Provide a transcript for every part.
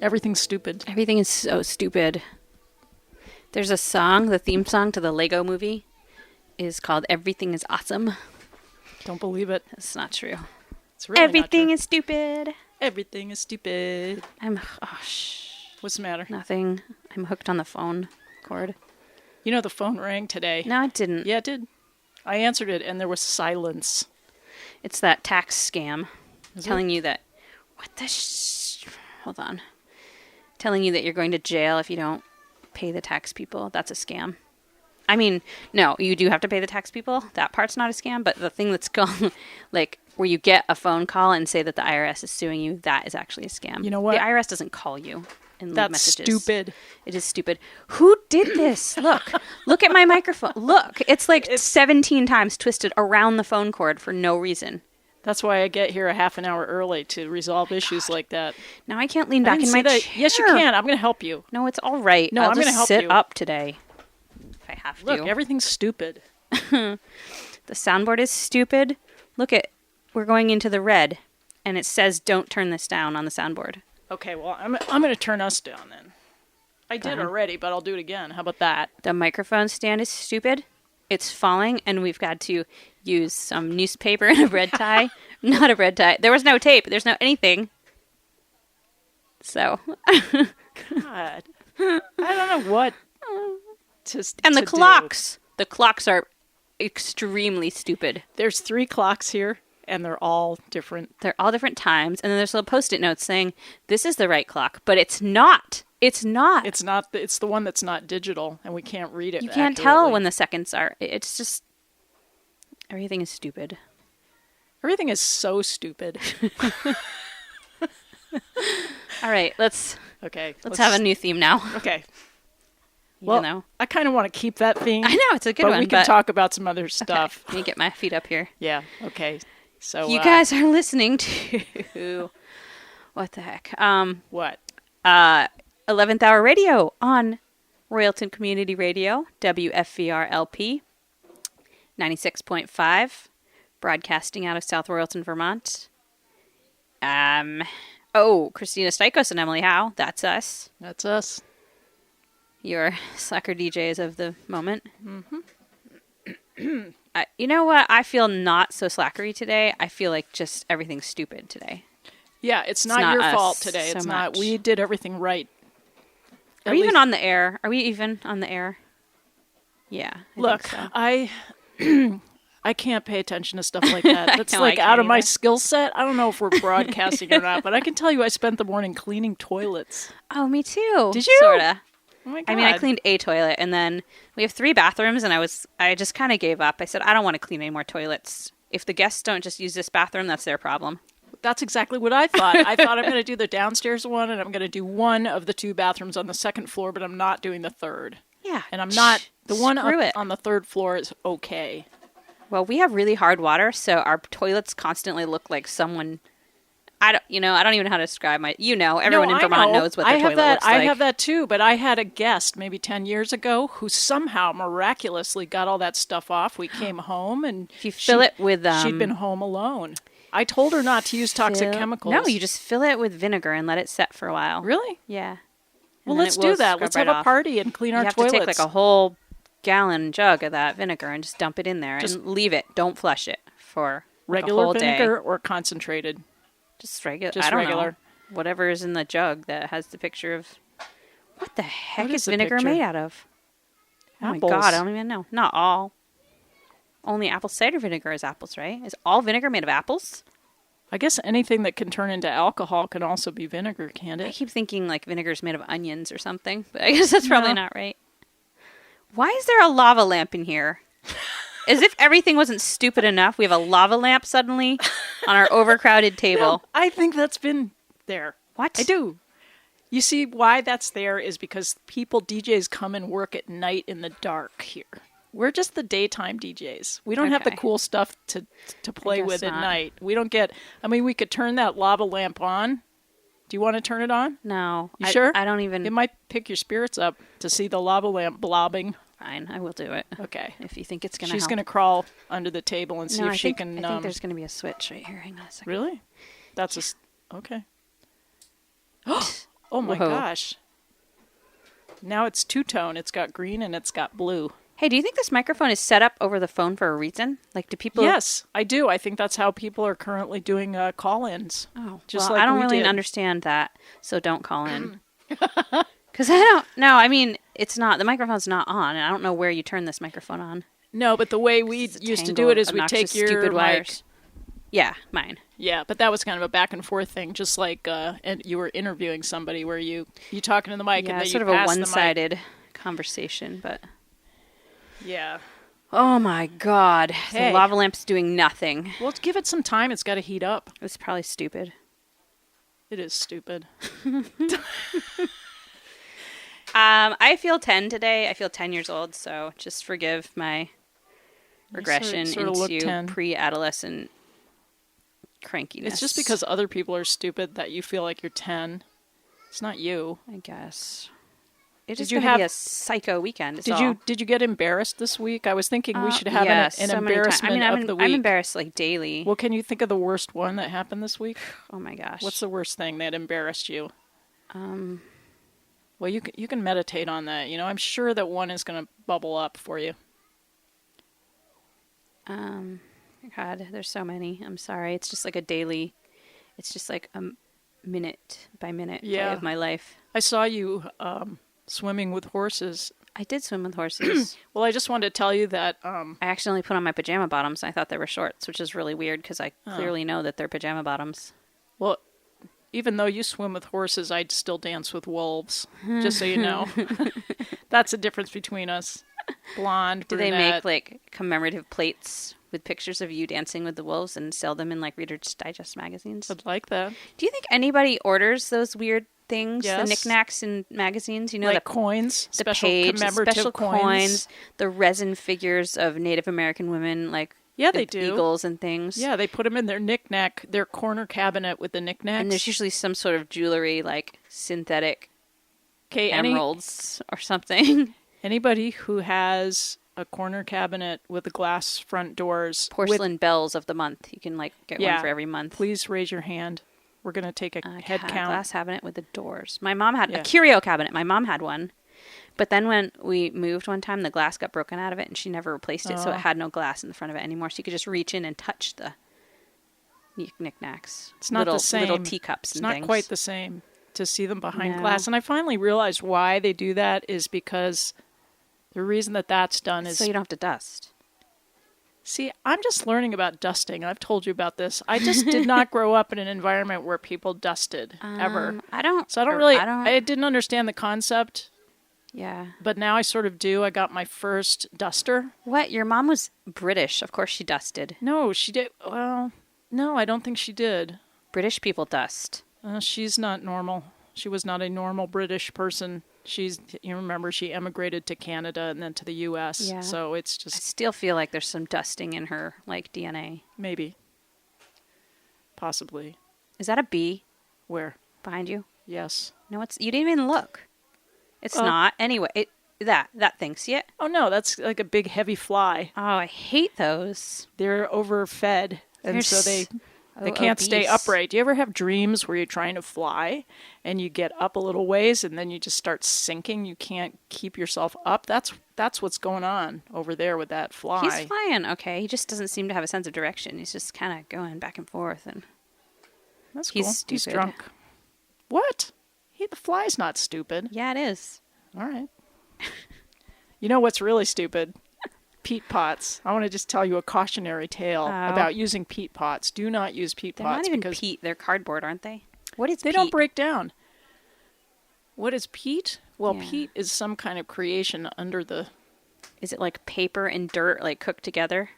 Everything's stupid. Everything is so stupid. There's a song, the theme song to the Lego movie is called Everything is Awesome. Don't believe it. It's not true. It's really Everything not true. is stupid. Everything is stupid. What's the matter? Nothing. I'm hooked on the phone cord. You know the phone rang today. No, it didn't. Yeah, it did. I answered it and there was silence. It's that tax scam Is telling it? you that... Hold on. Telling you that you're going to jail if you don't pay the tax people. That's a scam. I mean, no, you do have to pay the tax people. That part's not a scam. But the thing that's called, like, where you get a phone call and say that the IRS is suing you, that is actually a scam. You know what? The IRS doesn't call you and leave That's messages. stupid. It is stupid. Who did this? Look at my microphone. Look, it's like 17 times twisted around the phone cord for no reason. That's why I get here a half an hour early to resolve issues like that. Now I can't lean back in my chair. Yes, you can. I'm going to help you. No, it's all right. No, I'll I'm going to just help sit you. up today if I have Look, to. everything's stupid. The soundboard is stupid. Look at, we're going into the red, and it says don't turn this down on the soundboard. Okay, well, I'm going to turn us down then. I did already, but I'll do it again. How about that? The microphone stand is stupid. It's falling, and we've got to use some newspaper and a red tie. Not a red tie. There was no tape. There's no anything. So. God. I don't know what And the to clocks. The clocks are extremely stupid. do. There's 3 clocks here, and they're all different. They're all different times. And then there's little Post-it notes saying, this is the right clock. But it's not. It's not. It's not. It's the one that's not digital, and we can't read it. You can't tell when the seconds are. It's just... Everything is stupid. Everything is so stupid. All right, let's Okay. have a new theme now. Okay. Well, Well, I kind of want to keep that theme. I know it's a good but one. we can talk about some other stuff. Let me get my feet up here. Yeah. Okay. So You guys are listening to what the heck? what? 11th Hour Radio on Royalton Community Radio, WFVR-LP, 96.5, broadcasting out of South Royalton, Vermont. Christina Stikos and Emily Howe, that's us. That's us. Your slacker DJs of the moment. Mm-hmm. You know what? I feel not so slackery today. I feel like just everything's stupid today. Yeah, it's not your us fault today. so It's not. much. We did everything right. Are we even on the air? Are we even on the air? Yeah. Look, think so. I can't pay attention to stuff like that. That's know, like I out of can't my either. skill set. I don't know if we're broadcasting or not, but I can tell you I spent the morning cleaning toilets. Oh, me too. Did you? Sorta. Oh my God. I mean, I cleaned a toilet, and then we have 3 bathrooms, and I just kind of gave up. I said, I don't want to clean any more toilets If the guests don't just use this bathroom, that's their problem. That's exactly what I thought. I thought I'm going to do the downstairs one, and I'm going to do one of the 2 bathrooms on the 2nd floor, but I'm not doing the 3rd. Yeah. And I'm not... The one Screw it. on the 3rd floor is okay. Well, we have really hard water, so our toilets constantly look like someone... I don't even know how to describe everyone in Vermont knows what their toilet looks like. I have that too, but I had a guest maybe 10 years ago who somehow miraculously got all that stuff off. We came home and if you fill it with... she'd been home alone. I told her not to use toxic chemicals. No, you just fill it with vinegar and let it set for a while. Really? Yeah. Well, let's do that. Let's have a party and clean our toilets. You have to take like a whole gallon jug of that vinegar and just dump it in there and leave it. Don't flush it for regular a whole vinegar day. Or concentrated. Just regular. Just I don't regular. know. Whatever is in the jug that has the picture of. What the heck What is the vinegar picture? made out of? Apples. Oh my god, I don't even know. Not all. Only apple cider vinegar is apples, right? Is all vinegar made of apples? I guess anything that can turn into alcohol can also be vinegar, can't I it? keep thinking like vinegar's made of onions or something, but I guess that's probably not right. Why is there a lava lamp in here? As if everything wasn't stupid enough, we have a lava lamp suddenly on our overcrowded table. No, I think that's been there. What? I do. You see, why that's there is because DJs come and work at night in the dark here. We're just the daytime DJs. We don't have the cool stuff to play with at night. We don't get... I mean, we could turn that lava lamp on. Do you want to turn it on? No. You sure? I don't even... It might pick your spirits up to see the lava lamp blobbing. Fine, I will do it. Okay. If you think it's going to help. She's going to crawl under the table and see if she can... I think there's going to be a switch right here. Hang on a second. Really? That's okay. Oh my gosh. Now it's two-tone. It's got green and it's got blue. Hey, do you think this microphone is set up over the phone for a reason? Like, do people... Yes, I do. I think that's how people are currently doing call-ins. Oh, just well, like I don't really understand that, so don't call in. Because I don't... No, I mean, it's not... The microphone's not on, and I don't know where you turn this microphone on. No, but the way we used to do it is we take your stupid wires. mic. Yeah, mine. Yeah, but that was kind of a back and forth thing, just like and you were interviewing somebody where you talking to the mic and then sort you of pass a one-sided conversation, but... Yeah. Oh my god. Hey. The lava lamp's doing nothing. Well, give it some time. It's got to heat up. It's probably stupid. It is stupid. I feel 10 today. I feel 10 years old, so just forgive my regression sort of look into 10. pre-adolescent crankiness. It's just because other people are stupid that you feel like you're 10. It's not you. I guess. It is you going to have be a psycho weekend. Did you get embarrassed this week? I was thinking we should have an so embarrassment of the week. I'm embarrassed like daily. Well, can you think of the worst one that happened this week? Oh my gosh. What's the worst thing that embarrassed you? Well, you can meditate on that. You know, I'm sure that one is going to bubble up for you. God, there's so many. I'm sorry. It's just like a daily. It's just like a minute by minute play of my life. I saw you swimming with horses. I did swim with horses. Well, I just wanted to tell you that... I accidentally put on my pajama bottoms. I thought they were shorts, which is really weird because I clearly know that they're pajama bottoms. Well, even though you swim with horses, I'd still dance with wolves, just so you know. That's the difference between us. Blonde, Do brunette. they make like commemorative plates with pictures of you dancing with the wolves and sell them in like Reader's Digest magazines? I'd like that. Do you think anybody orders those weird things, Yes. the knicknacks in magazines? You know, like the coins, the special page, commemorative special coins, the resin figures of Native American women, like Yeah, they with do. eagles and things. Yeah, they put them in their knickknack, their corner cabinet with the knickknacks. And there's usually some sort of jewelry, like synthetic emeralds or something. Anybody who has a corner cabinet with the glass front doors, Porcelain bells of the month. You can like get one for every month. Please raise your hand. We're going to take a head count. Glass cabinet with the doors. My mom had a curio cabinet. My mom had one. But then when we moved one time, the glass got broken out of it, and she never replaced it, so it had no glass in the front of it anymore. So you could just reach in and touch the knickknacks. It's not the same. Little teacups and things. It's not quite the same to see them behind glass. And I finally realized why they do that is because the reason that that's done is... So you don't have to dust. See, I'm just learning about dusting. I've told you about this. I just did not grow up in an environment where people dusted, ever. I don't I didn't understand the concept. Yeah. But now I sort of do. I got my first duster. What? Your mom was British. Of course she dusted. No, she did. Well, no, I don't think she did. British people dust. She's not normal. She was not a normal British person. You remember, she emigrated to Canada and then to the U.S. Yeah. So it's I just... still feel like there's some dusting in her, like, DNA. Maybe. Possibly. Is that a bee? Where? Behind you? Yes. No, you didn't even look. It's not. Anyway, that thing. See it? Oh, no, that's like a big heavy fly. Oh, I hate those. They're overfed, and so they can't obese. stay upright. Do you ever have dreams where you're trying to fly and you get up a little ways and then you just start sinking? You can't keep yourself up. That's what's going on over there with that fly. He's flying, okay. He just doesn't seem to have a sense of direction. He's just kind of going back and forth, and that's cool. He's stupid. He's drunk. What? The fly's not stupid. Yeah, it is. All right. You know what's really stupid? Peat pots. I want to just tell you a cautionary tale about using peat pots. Do not use peat They're pots. not even peat. They're cardboard, aren't they? What is They peat? don't break down. What is peat? Well, Yeah. peat is some kind of creation under the... Is it like paper and dirt, like cooked together?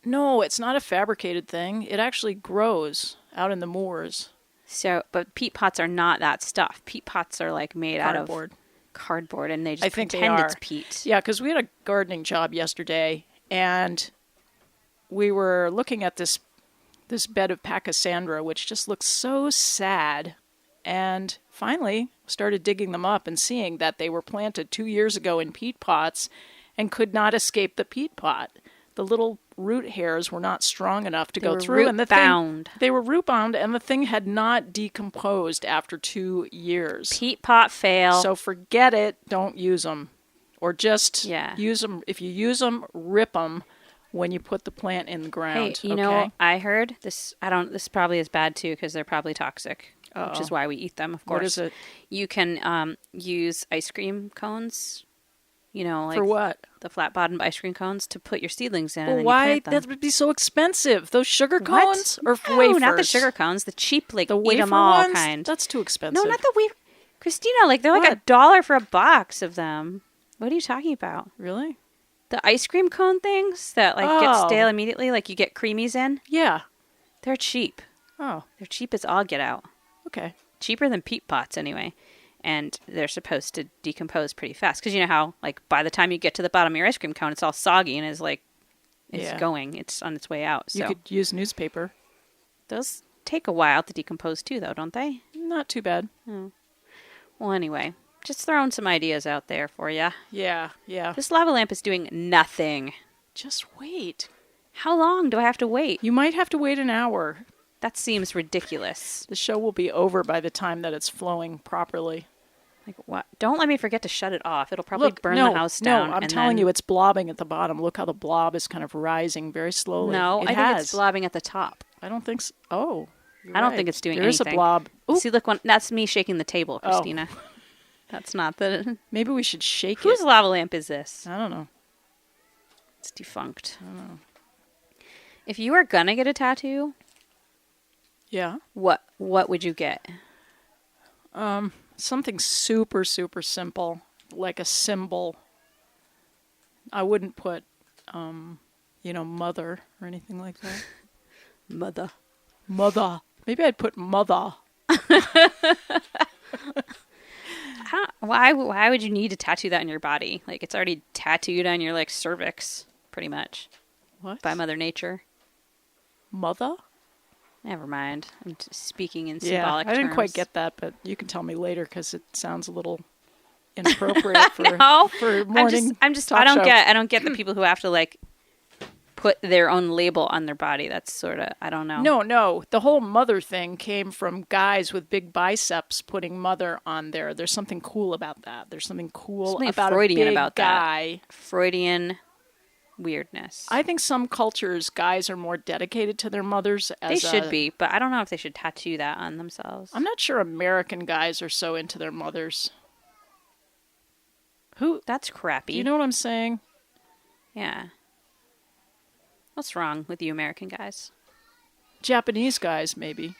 No, it's not a fabricated thing. It actually grows out in the moors. So, but peat pots are not that stuff. Peat pots are like made out of cardboard, and they just pretend it's peat. Yeah, because we had a gardening job yesterday, and we were looking at this bed of Pachysandra, which just looks so sad. And finally started digging them up and seeing that they were planted 2 years ago in peat pots and could not escape the peat pot. The little root hairs were not strong enough to go through, and they were root bound, and the thing had not decomposed after 2 years. Peat pot fail. So forget it. Don't use them, or just use them. If you use them, rip them when you put the plant in the ground. Hey, you know, I heard this. This probably is bad too because they're probably toxic, which is why we eat them. Of course. What is it? You can use ice cream cones. You know, like for what? The flat-bottomed ice cream cones to put your seedlings in. Well, and then why? You plant them. That would be so expensive. Those sugar cones or no, wafers? Not the sugar cones. The cheap, like the eat them all ones? kind. That's too expensive. No, not the wafer. Christina, like they're like $1 for a box of them. What are you talking about? Really? The ice cream cone things that like get stale immediately, like you get creamies in. Yeah, they're cheap. Oh, they're cheap as all get out. Okay, cheaper than peat pots anyway. And they're supposed to decompose pretty fast. Because you know how, like, by the time you get to the bottom of your ice cream cone, it's all soggy and is like, it's going. It's on its way out. So you could use newspaper. Those take a while to decompose too, though, don't they? Not too bad. Oh. Well, anyway, just throwing some ideas out there for you. Yeah. This lava lamp is doing nothing. Just wait. How long do I have to wait? You might have to wait an hour. That seems ridiculous. The show will be over by the time that it's flowing properly. Like what? Don't let me forget to shut it off. It'll probably burn the house down. No, I'm telling you, it's blobbing at the bottom. Look how the blob is kind of rising very slowly. No, I think it's blobbing at the top. I don't think so. Oh, I don't think it's doing anything. There is a blob. Ooh. See, look, that's me shaking the table, Christina. Oh. That's not the... Maybe we should shake Whose lava lamp is this? I don't know. It's defunct. I don't know. If you were going to get a tattoo... Yeah? What would you get? Something super, super simple, like a symbol. I wouldn't put, mother or anything like that. Mother. Maybe I'd put mother. Why would you need to tattoo that on your body? Like, it's already tattooed on your, like, cervix, pretty much. What? By Mother Nature. Mother? Never mind. I'm speaking in symbolic terms. I didn't quite get that, but you can tell me later because it sounds a little inappropriate for morning. I don't get the people who have to like put their own label on their body. That's sort of, I don't know. No. The whole mother thing came from guys with big biceps putting mother on there. There's something cool about that. There's something cool about Freudian a big about guy. That. Freudian weirdness. I think some cultures, guys are more dedicated to their mothers. They should be, but I don't know if they should tattoo that on themselves. I'm not sure American guys are so into their mothers. That's crappy. You know what I'm saying? Yeah. What's wrong with you American guys? Japanese guys, maybe.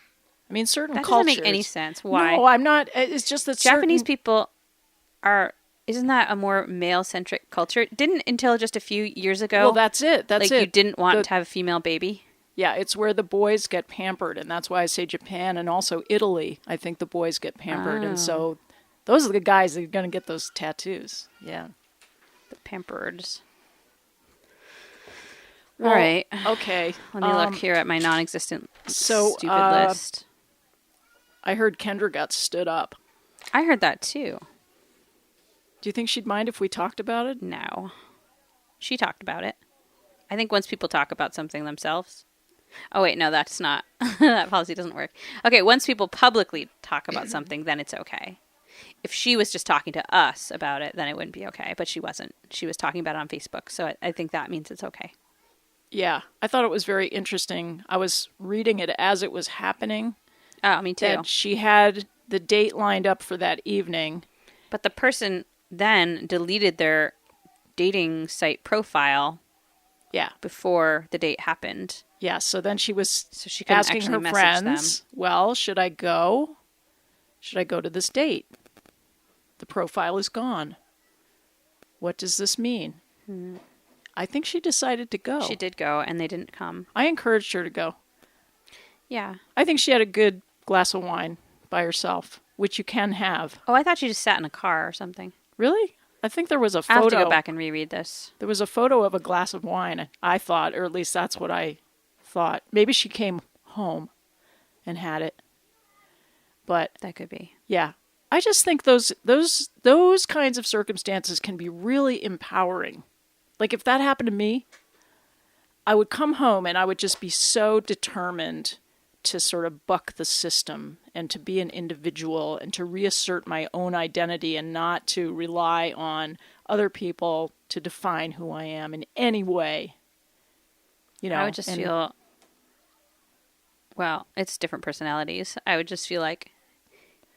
I mean, certain that cultures. That doesn't make any sense. Why? No, I'm not. It's just that Japanese people are isn't that a more male-centric culture? It didn't until just a few years ago. Well, that's it. That's like it. You didn't want to have a female baby. Yeah, it's where the boys get pampered, and that's why I say Japan and also Italy. I think the boys get pampered, and so those are the guys that are going to get those tattoos. Yeah. The pampereds. Well, all right. Okay. Let me look here at my non-existent stupid list. I heard Kendra got stood up. I heard that too. Do you think she'd mind if we talked about it? No. She talked about it. I think once people talk about something themselves. Oh, wait, no, that's not. That policy doesn't work. Okay, once people publicly talk about something, then it's okay. If she was just talking to us about it, then it wouldn't be okay. But she wasn't. She was talking about it on Facebook. So I think that means it's okay. Yeah, I thought it was very interesting. I was reading it as it was happening. Oh, me too. That she had the date lined up for that evening. But the person then deleted their dating site profile. Yeah. Before the date happened. Yeah, so then she was she asking her friends, well, should I go? Should I go to this date? The profile is gone. What does this mean? I think she decided to go. She did go, and they didn't come. I encouraged her to go. Yeah. I think she had a good glass of wine by herself, which you can have. Oh, I thought she just sat in a car or something. Really? I think there was a photo. I'll have to go back and reread this. There was a photo of a glass of wine, I thought, or at least that's what I thought. Maybe she came home and had it. But that could be. Yeah. I just think those kinds of circumstances can be really empowering. Like if that happened to me, I would come home and I would just be so determined to sort of buck the system and to be an individual and to reassert my own identity and not to rely on other people to define who I am in any way. You know, I would just feel, well, it's different personalities. I would just feel like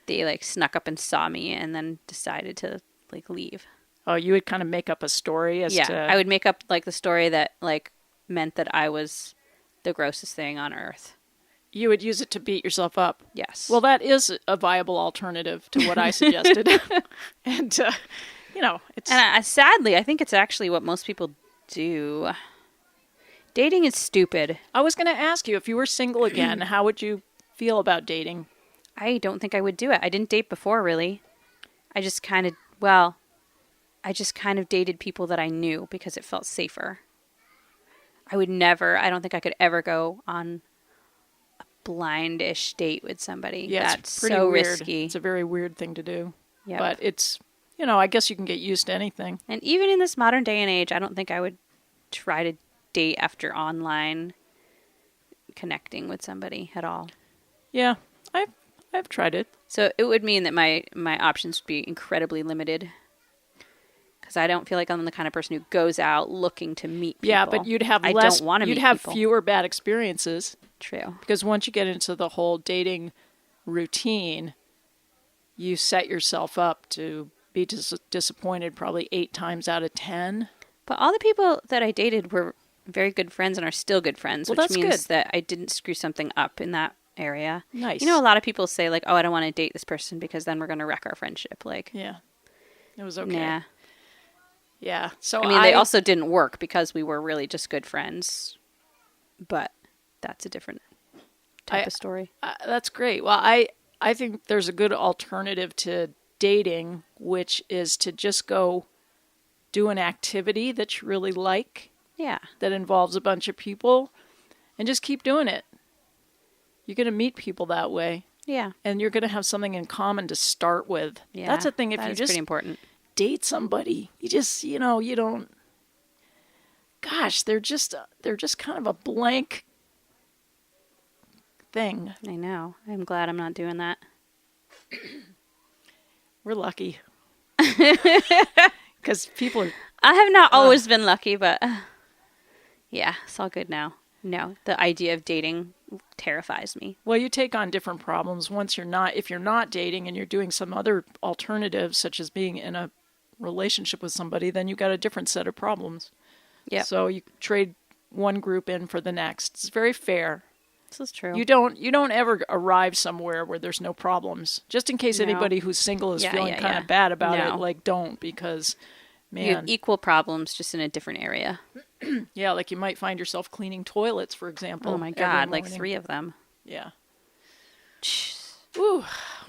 they like snuck up and saw me and then decided to like leave. Oh, you would kind of make up a story as to... I would make up like the story that like meant that I was the grossest thing on earth. You would use it to beat yourself up. Yes. Well, that is a viable alternative to what I suggested. And, you know, it's... And sadly, I think it's actually what most people do. Dating is stupid. I was going to ask you, if you were single again, how would you feel about dating? I don't think I would do it. I didn't date before, really. I just kind of dated people that I knew because it felt safer. I don't think I could ever go on a blindish date with somebody. Yeah, that's pretty so weird. Risky. It's a very weird thing to do. Yep. But it's, you know, I guess you can get used to anything. And even in this modern day and age, I don't think I would try to date after online connecting with somebody at all. Yeah, I've tried it. So it would mean that my options would be incredibly limited. Because I don't feel like I'm the kind of person who goes out looking to meet people. Yeah, but you'd have I don't want to meet You'd have people. fewer bad experiences. True. Because once you get into the whole dating routine, you set yourself up to be disappointed probably 8 times out of 10. But all the people that I dated were very good friends and are still good friends, well, which means that I didn't screw something up in that area. Nice. You know, a lot of people say like, "Oh, I don't want to date this person because then we're going to wreck our friendship." Like, yeah, it was okay. Nah. Yeah. So I mean, they also didn't work because we were really just good friends. But that's a different type of story. That's great. Well, I think there's a good alternative to dating, which is to just go do an activity that you really like. Yeah. That involves a bunch of people, and just keep doing it. You're going to meet people that way. Yeah. And you're going to have something in common to start with. Yeah. That's the thing. If you just pretty important. Date somebody, you just, you know, you don't, gosh, they're just kind of a blank thing. I know. I'm glad I'm not doing that. We're lucky. Because people are... I have not always been lucky, but yeah, it's all good now. No, the idea of dating terrifies me. Well, you take on different problems if you're not dating and you're doing some other alternatives, such as being in a relationship with somebody, then you've got a different set of problems. Yeah. So you trade one group in for the next. It's very fair. This is true. You don't ever arrive somewhere where there's no problems. Just in case anybody who's single is feeling kind of bad about it, like don't, because man, you have equal problems just in a different area. Yeah, like you might find yourself cleaning toilets, for example. Oh my God, like 3 of them. Yeah. Ooh,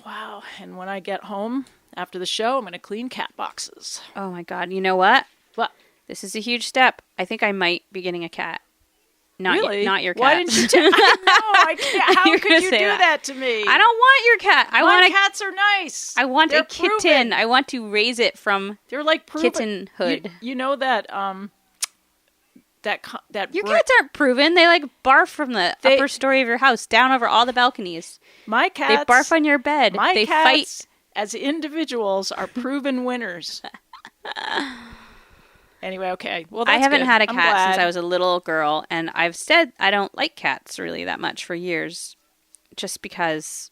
wow. And when I get home after the show, I'm going to clean cat boxes. Oh my God. You know what? What? This is a huge step. I think I might be getting a cat. Really? Not your cat. Why didn't you I can't. How could you do that to me? I don't want your cat. My cats are nice. I want They're a kitten. proven. I want to raise it from They're like proven. kittenhood. You know that your cats aren't proven. They like barf from the upper story of your house down over all the balconies. My cats. They barf on your bed. My fight cats, as individuals, are proven winners. Anyway, okay. Well, that's I haven't good. had a cat I'm glad. since I was a little girl, and I've said I don't like cats really that much for years, just because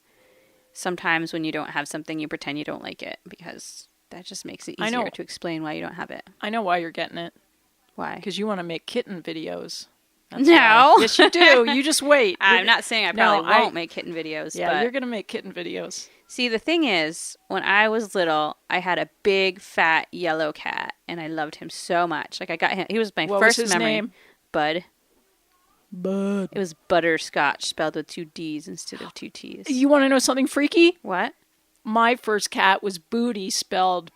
sometimes when you don't have something, you pretend you don't like it, because that just makes it easier to explain why you don't have it. I know why you're getting it. Why? Because you want to make kitten videos. That's no. Why. Yes, you do. You just wait. I'm not saying I probably won't make kitten videos. Yeah, but you're going to make kitten videos. See, the thing is, when I was little, I had a big, fat, yellow cat, and I loved him so much. Like, I got him. He was my first his memory. Name? Bud. Bud. It was butterscotch, spelled with 2 D's instead of 2 T's. You want to know something freaky? What? My first cat was Booty, spelled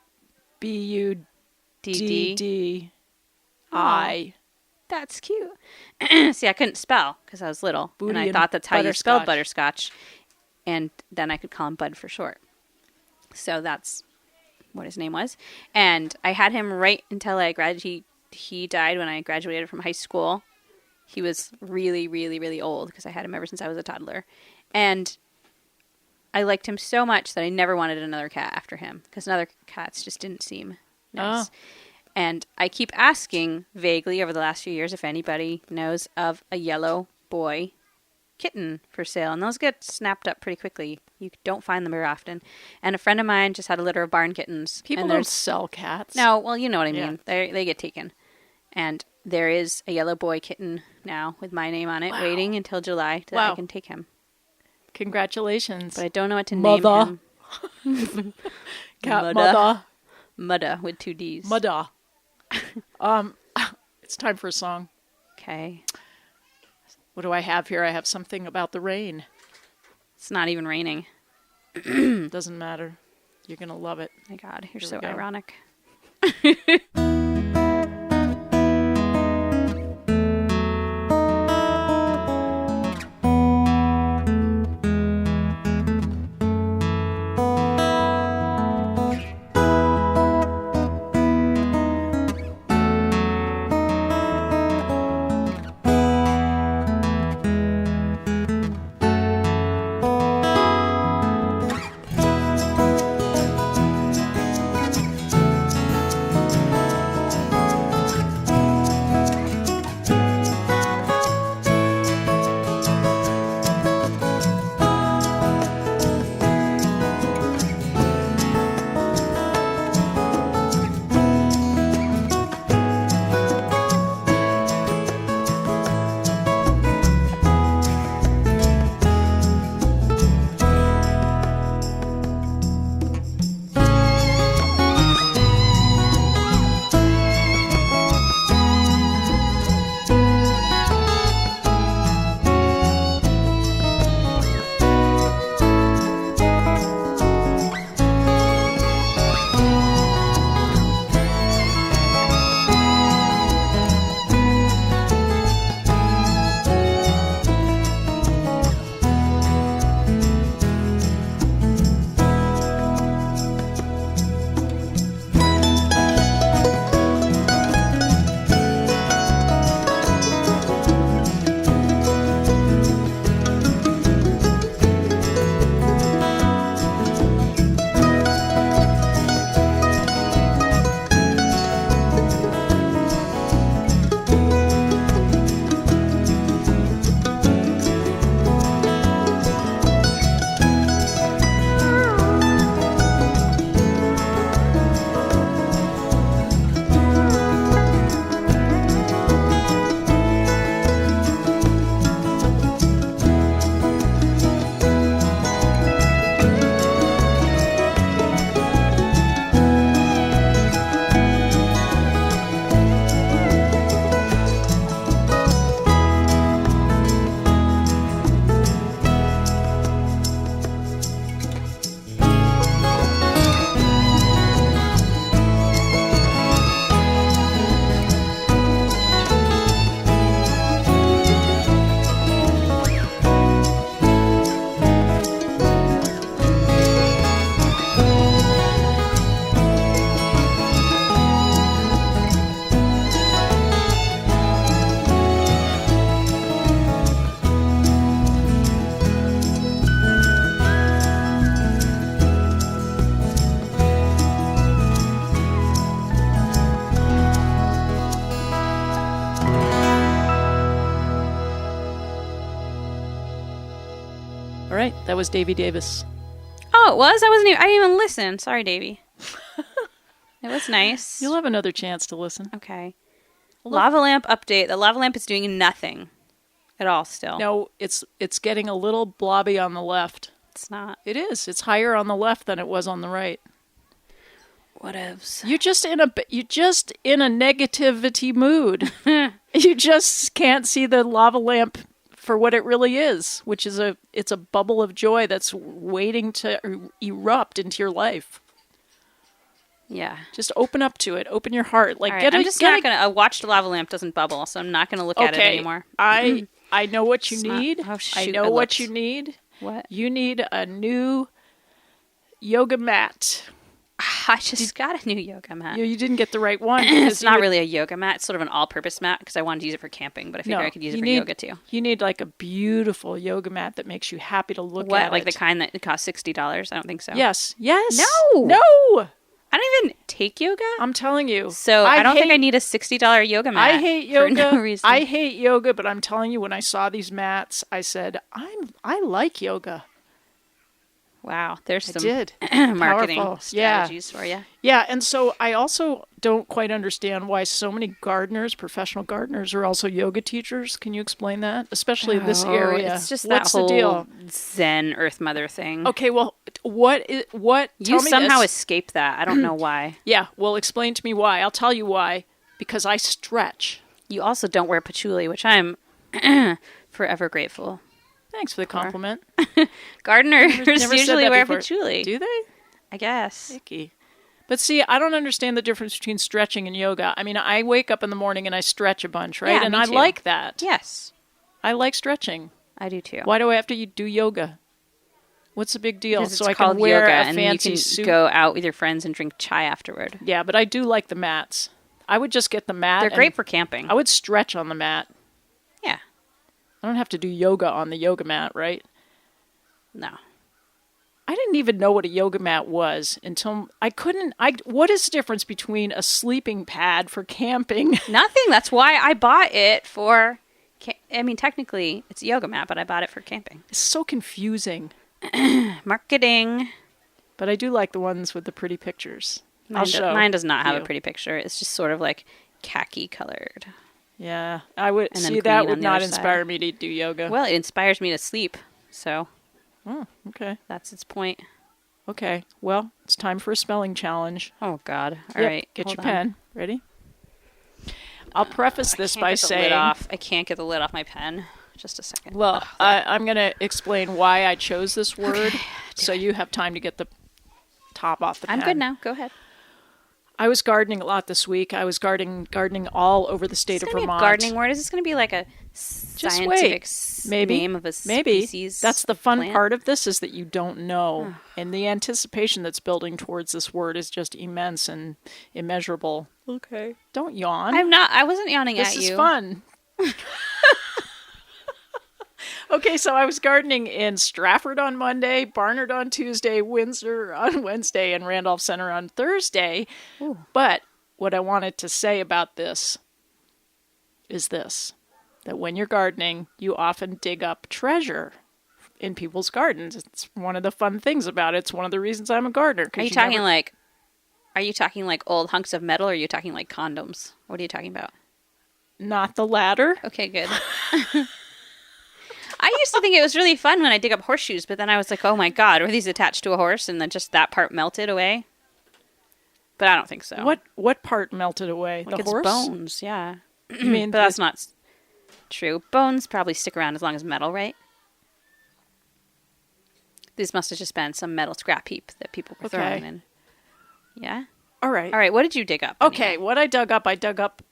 Buddi. That's cute. See, I couldn't spell because I was little, Booty and I thought that's how you spelled butterscotch. butterscotch, and then I could call him Bud for short. So that's what his name was, and I had him right until I graduated. He died when I graduated from high school. He was really, really, really old because I had him ever since I was a toddler, and I liked him so much that I never wanted another cat after him because other cats just didn't seem nice. Oh. And I keep asking vaguely over the last few years if anybody knows of a yellow boy kitten for sale. And those get snapped up pretty quickly. You don't find them very often. And a friend of mine just had a litter of barn kittens. People don't sell cats. No, well, you know what I mean. Yeah. They get taken. And there is a yellow boy kitten now with my name on it, waiting until July that I can take him. Congratulations. But I don't know what to name him. Cat mother. Mudda with 2 D's. Mudda. It's time for a song. Okay. What do I have here? I have something about the rain. It's not even raining. Doesn't matter. You're going to love it. My God, you're so ironic. All right, that was Davey Davis. Oh, it was? I didn't even listen. Sorry, Davey. It was nice. You'll have another chance to listen. Okay. Lava lamp update. The lava lamp is doing nothing at all still. No, it's getting a little blobby on the left. It's not. It is. It's higher on the left than it was on the right. Whatevs. You're just in a negativity mood. You just can't see the lava lamp for what it really is, which is it's a bubble of joy that's waiting to erupt into your life. Yeah. Just open up to it. Open your heart. Like, right, I'm just not going to... A watched lava lamp doesn't bubble, so I'm not going to look at it anymore. I know what you need. Oh, shoot, I know what you need. What? You need a new yoga mat. I just got a new yoga mat. You didn't get the right one. It's not really a yoga mat. It's sort of an all-purpose mat because I wanted to use it for camping, but I figured I could use it for yoga too. You need like a beautiful yoga mat that makes you happy to look at. What, like the kind that costs $60? I don't think so. Yes. No. I don't even take yoga. I'm telling you. So I don't think I need a $60 yoga mat. I hate yoga. For no reason. I hate yoga, but I'm telling you, when I saw these mats, I said, I like yoga. Wow, there's some marketing strategies for you. Yeah, and so I also don't quite understand why so many gardeners, professional gardeners, are also yoga teachers. Can you explain that? Especially in this area. It's just What's that whole the deal? Zen Earth Mother thing. Okay, well, what? You somehow escape that. I don't know why. Yeah, well, explain to me why. I'll tell you why. Because I stretch. You also don't wear patchouli, which I'm forever grateful. Thanks for the compliment. Gardeners never usually wear patchouli. Do they? I guess. Icky. But see, I don't understand the difference between stretching and yoga. I mean, I wake up in the morning and I stretch a bunch, right? Yeah, and me I too. like that. Yes. I like stretching. I do too. Why do I have to do yoga? What's the big deal? Because so it's I can called wear yoga, a and fancy you can suit. go out with your friends and drink chai afterward. Yeah, but I do like the mats. I would just get the mat. They're great for camping. I would stretch on the mat. Yeah. I don't have to do yoga on the yoga mat, right? No. I didn't even know what a yoga mat was until what is the difference between a sleeping pad for camping? Nothing. That's why I bought it for, I mean, technically it's a yoga mat, but I bought it for camping. It's so confusing. Marketing. But I do like the ones with the pretty pictures. Mine does not have a pretty picture. It's just sort of like khaki colored. Yeah. I would and see that would not inspire me to do yoga. Well, it inspires me to sleep. So. Oh, okay. That's its point. Okay. Well, it's time for a spelling challenge. Oh, God. All right. Get your pen. Ready? I'll preface this by saying... I can't get the lid off my pen. Just a second. Well, I'm going to explain why I chose this word, so you have time to get the top off the pen. I'm good now. Go ahead. I was gardening a lot this week. I was gardening all over the state of Vermont. Is this going to be a gardening word? Is this going to be like a scientific name of a species? That's the fun part of this, is that you don't know. And the anticipation that's building towards this word is just immense and immeasurable. Okay. Don't yawn. I wasn't yawning at you. This is fun. Okay, so I was gardening in Stratford on Monday, Barnard on Tuesday, Windsor on Wednesday, and Randolph Center on Thursday. Ooh. But what I wanted to say about this is this, that when you're gardening, you often dig up treasure in people's gardens. It's one of the fun things about it. It's one of the reasons I'm a gardener. Are you talking like old hunks of metal, or are you talking like condoms? What are you talking about? Not the latter. Okay, good. I used to think it was really fun when I dig up horseshoes, but then I was like, oh my God, were these attached to a horse and then just that part melted away? But I don't think so. What part melted away? Like the its horse? Bones, yeah. You mean but that's not true. Bones probably stick around as long as metal, right? This must have just been some metal scrap heap that people were throwing in. Yeah? All right. What did you dig up? Okay, what I dug up,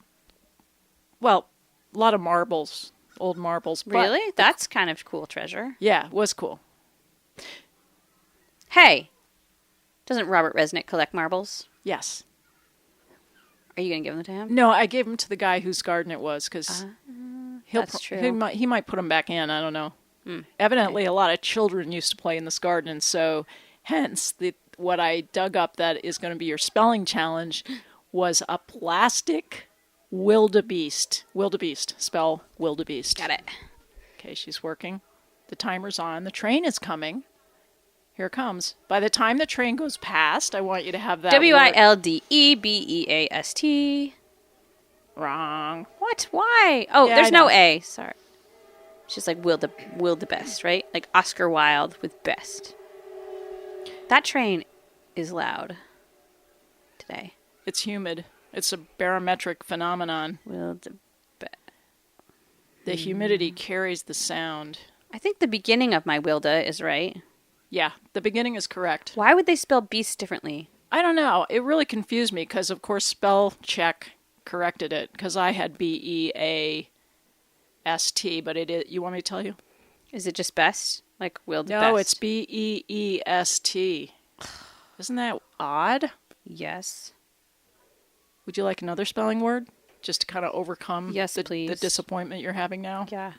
well, a lot of marbles. Old marbles. Really? That's kind of cool treasure. Yeah, it was cool. Hey, doesn't Robert Resnick collect marbles? Yes. Are you going to give them to him? No, I gave them to the guy whose garden it was, because that's true. He might put them back in. I don't know. Evidently, a lot of children used to play in this garden, so hence what I dug up that is going to be your spelling challenge was a plastic wildebeest. Wildebeest. Spell wildebeest. Got it. Okay, she's working. The timer's on. The train is coming. Here it comes. By the time the train goes past, I want you to have that Wildebeest. Wrong. What? Why? Oh, Yeah, there's I know. no A. Sorry. It's just like Will the Best, right? Like Oscar Wilde with best. That train is loud today. It's humid. It's a barometric phenomenon. The humidity carries the sound. I think the beginning of my Wilda is right. Yeah, the beginning is correct. Why would they spell beast differently? I don't know. It really confused me because, of course, spell check corrected it because I had BEAST, but it is. You want me to tell you? Is it just best? Like Wilda Best? No, it's BEEST. Isn't that odd? Yes. Would you like another spelling word? Just to kind of overcome please. The disappointment you're having now? Yeah.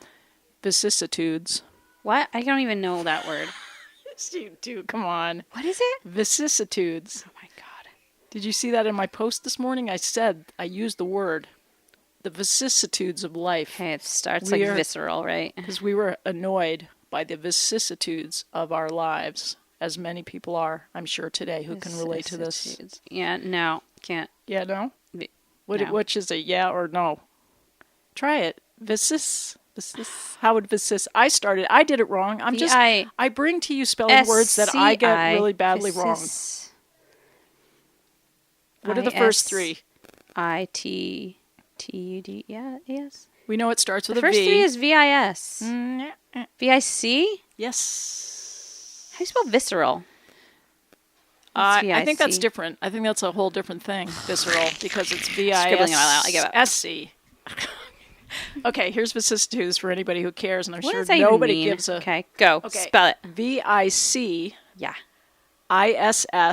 Vicissitudes. What? I don't even know that word. Yes, you do. Come on. What is it? Vicissitudes. Oh my God. Did you see that in my post this morning? I used the word. The vicissitudes of life. Hey, it starts visceral, right? Because we were annoyed by the vicissitudes of our lives, as many people are, I'm sure, today who can relate to this. Yeah, no, can't. Yeah, no? No. Which is a yeah or no? Try it. Vicis. How would vicis? I did it wrong. I bring to you spelling words that I get really badly wrong. What are the first three? ITTUD. Yeah, yes. We know it starts with the a V. first three is VIS. VIC? Yes. How do you spell visceral? I think that's different. I think that's a whole different thing. Visceral, because it's VISC. Okay, here's vicissitudes for anybody who cares, and I'm sure nobody gives a... Okay, go. Okay. Spell it. VIC. Yeah. ISSITUDES.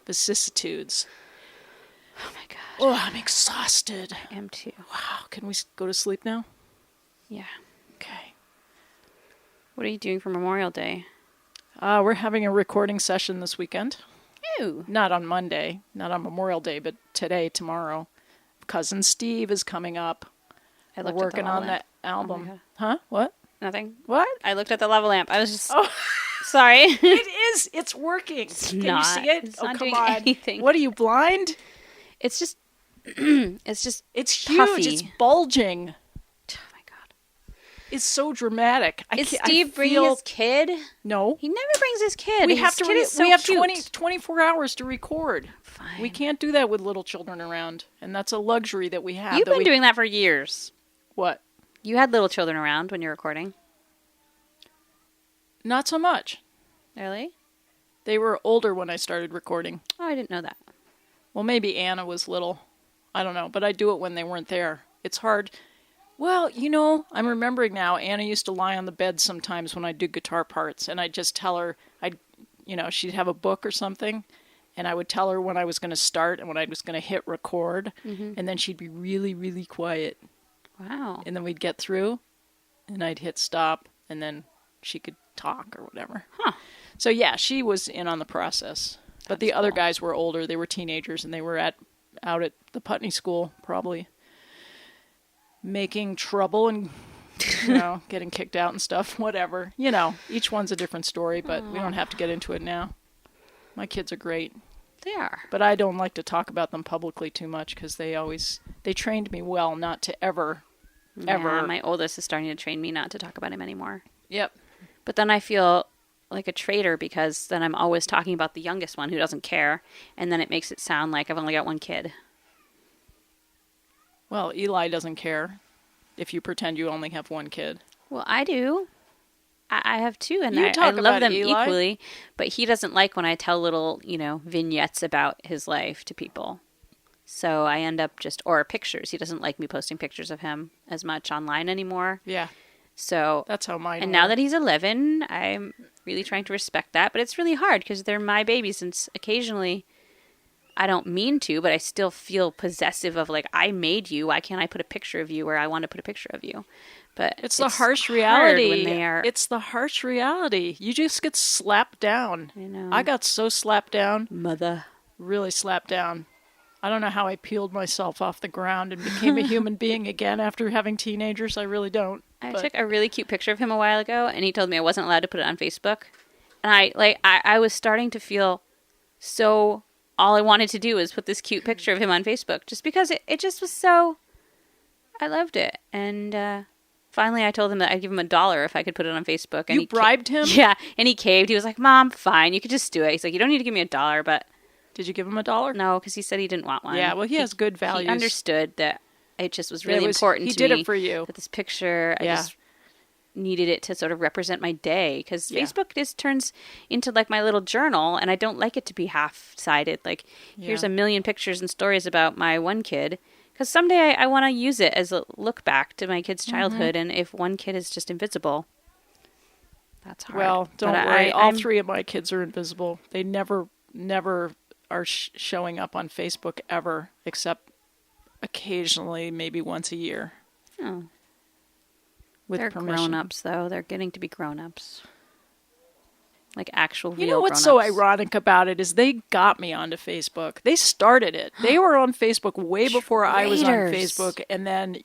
Vicissitudes. Oh my God. Oh, I'm exhausted. I am too. Wow. Can we go to sleep now? Yeah. Okay. What are you doing for Memorial Day? We're having a recording session this weekend. Ew. Not on Monday, not on Memorial Day, but tomorrow. Cousin Steve is coming up. We're working on that album. Oh, huh? What? Nothing. What? I looked at the lava lamp. I was just... Oh. Sorry. It is. It's working. Can you see it? It's not doing anything. What, are you blind? It's just... it's huge. Puffy. It's bulging. Oh my God. It's so dramatic. Is Steve bringing his kid? No. He never brings his kid. We have we have 24 hours to record. Fine. We can't do that with little children around. And that's a luxury that we have. You've been doing that for years. What? You had little children around when you're recording. Not so much. Really? They were older when I started recording. Oh, I didn't know that. Well, maybe Anna was little. I don't know. But I do it when they weren't there. It's hard. Well, I'm remembering now, Anna used to lie on the bed sometimes when I do guitar parts, and I'd just tell her, she'd have a book or something, and I would tell her when I was going to start and when I was going to hit record, and then she'd be really, really quiet. Wow. And then we'd get through, and I'd hit stop, and then she could talk or whatever. Huh. So, yeah, she was in on the process. But the other guys were older. They were teenagers, and they were out at the Putney School, probably making trouble and, getting kicked out and stuff, whatever. Each one's a different story, but we don't have to get into it now. My kids are great. They are. But I don't like to talk about them publicly too much because they trained me well not to ever. My oldest is starting to train me not to talk about him anymore. Yep. But then I feel like a traitor because then I'm always talking about the youngest one who doesn't care, and then it makes it sound like I've only got one kid. Well, Eli doesn't care if you pretend you only have one kid. Well, I do. I have two, and I love them Eli equally, but he doesn't like when I tell little, vignettes about his life to people. So I end up or pictures. He doesn't like me posting pictures of him as much online anymore. Yeah. So that's how mine. And now that he's 11, I'm really trying to respect that, but it's really hard because they're my babies, and occasionally I don't mean to, but I still feel possessive of like, I made you. Why can't I put a picture of you where I want to put a picture of you? But it's the harsh reality. When they are... It's the harsh reality. You just get slapped down. I know. I got so slapped down. Mother. Really slapped down. I don't know how I peeled myself off the ground and became a human being again after having teenagers. I really don't. I took a really cute picture of him a while ago, and he told me I wasn't allowed to put it on Facebook. And I was starting to feel so, all I wanted to do was put this cute picture of him on Facebook, just because it just was so, I loved it. And finally I told him that I'd give him $1 if I could put it on Facebook. And you bribed him? Yeah, and he caved. He was like, Mom, fine, you could just do it. He's like, you don't need to give me $1, but... Did you give him $1? No, because he said he didn't want one. Yeah, well, he has good values. He understood that it just was really important to me. He did it for you. That this picture, I just needed it to sort of represent my day. Because Facebook just turns into like my little journal, and I don't like it to be half-sided. Like, here's a million pictures and stories about my one kid. Because someday I want to use it as a look back to my kid's childhood, and if one kid is just invisible, that's hard. Well, don't worry. All 3 of my kids are invisible. They never are showing up on Facebook ever, except occasionally, maybe once a year. Oh. With They're permission. grown-ups, though. They're getting to be grown-ups. Like actual real grown-ups. You know what's so ironic about it is they got me onto Facebook. They started it. They were on Facebook way before I was on Facebook. And then,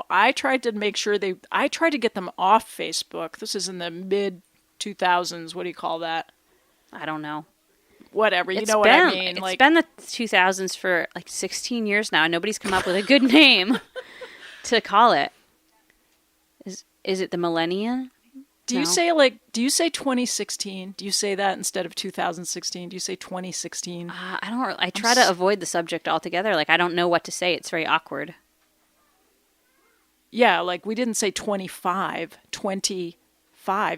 I tried to make sure I tried to get them off Facebook. This is in the mid-2000s. What do you call that? I don't know. Whatever, you know what I mean. It's been the 2000s for like 16 years now, and nobody's come up with a good name to call it. Is it the millennium? Do you say 2016? Do you say that instead of 2016? Do you say 2016? I try to avoid the subject altogether. Like, I don't know what to say. It's very awkward. Yeah, like we didn't say 25.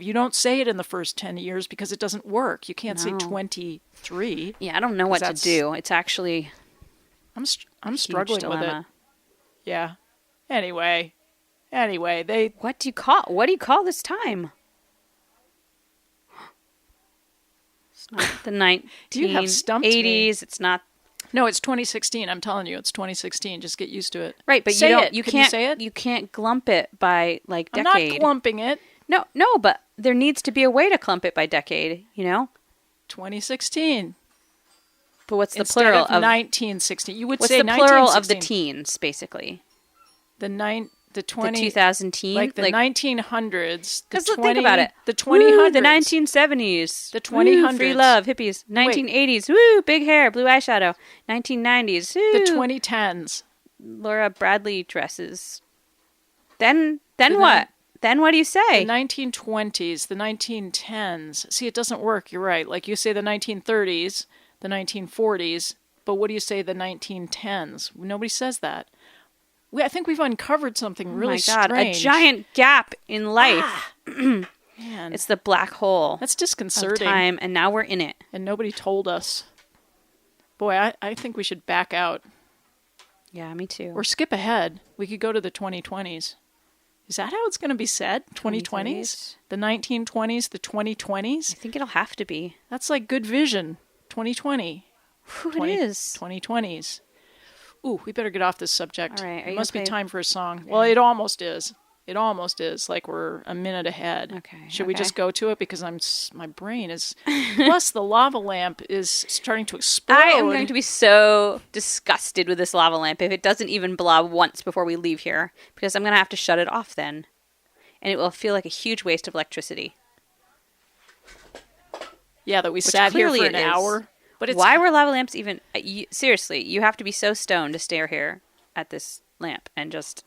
You don't say it in the first 10 years because it doesn't work. You can't say 23. Yeah, I don't know what to do. It's actually I'm struggling with it. Yeah. Anyway, What do you call this time? It's not the 1980s. It's not. No, it's 2016. I'm telling you, it's 2016. Just get used to it. Right, but you can't say it. You can't glump it by like decade. I'm not glumping it. No, but there needs to be a way to clump it by decade, 2016. But what's the Instead plural of of 1916? You would what's say the plural 1916. of the teens, basically? The 2000 teen? Like the 1900s. Because think about it. The 2000s. The 1970s. The 2000s. Free love, hippies. 1980s. Woo, big hair, blue eyeshadow. 1990s. Woo. The 2010s. Laura Bradley dresses. Then what? Then what do you say? The 1920s, the 1910s. See, it doesn't work. You're right. Like you say the 1930s, the 1940s, but what do you say the 1910s? Nobody says that. I think we've uncovered something really strange. A giant gap in life. Man. It's the black hole. That's disconcerting. Of time, and now we're in it. And nobody told us. Boy, I think we should back out. Yeah, me too. Or skip ahead. We could go to the 2020s. Is that how it's going to be said? 2020s? The 1920s? The 2020s? I think it'll have to be. That's like good vision. 2020. It is. 2020s. Ooh, we better get off this subject. All right. It must be time for a song. Well, it almost is. It almost is. Like we're a minute ahead. Okay. Should we just go to it? Because my brain is... Plus, the lava lamp is starting to explode. I am going to be so disgusted with this lava lamp if it doesn't even blob once before we leave here. Because I'm going to have to shut it off then. And it will feel like a huge waste of electricity. Yeah, that we sat here for an hour. But why were lava lamps even... seriously, you have to be so stoned to stare here at this lamp and just...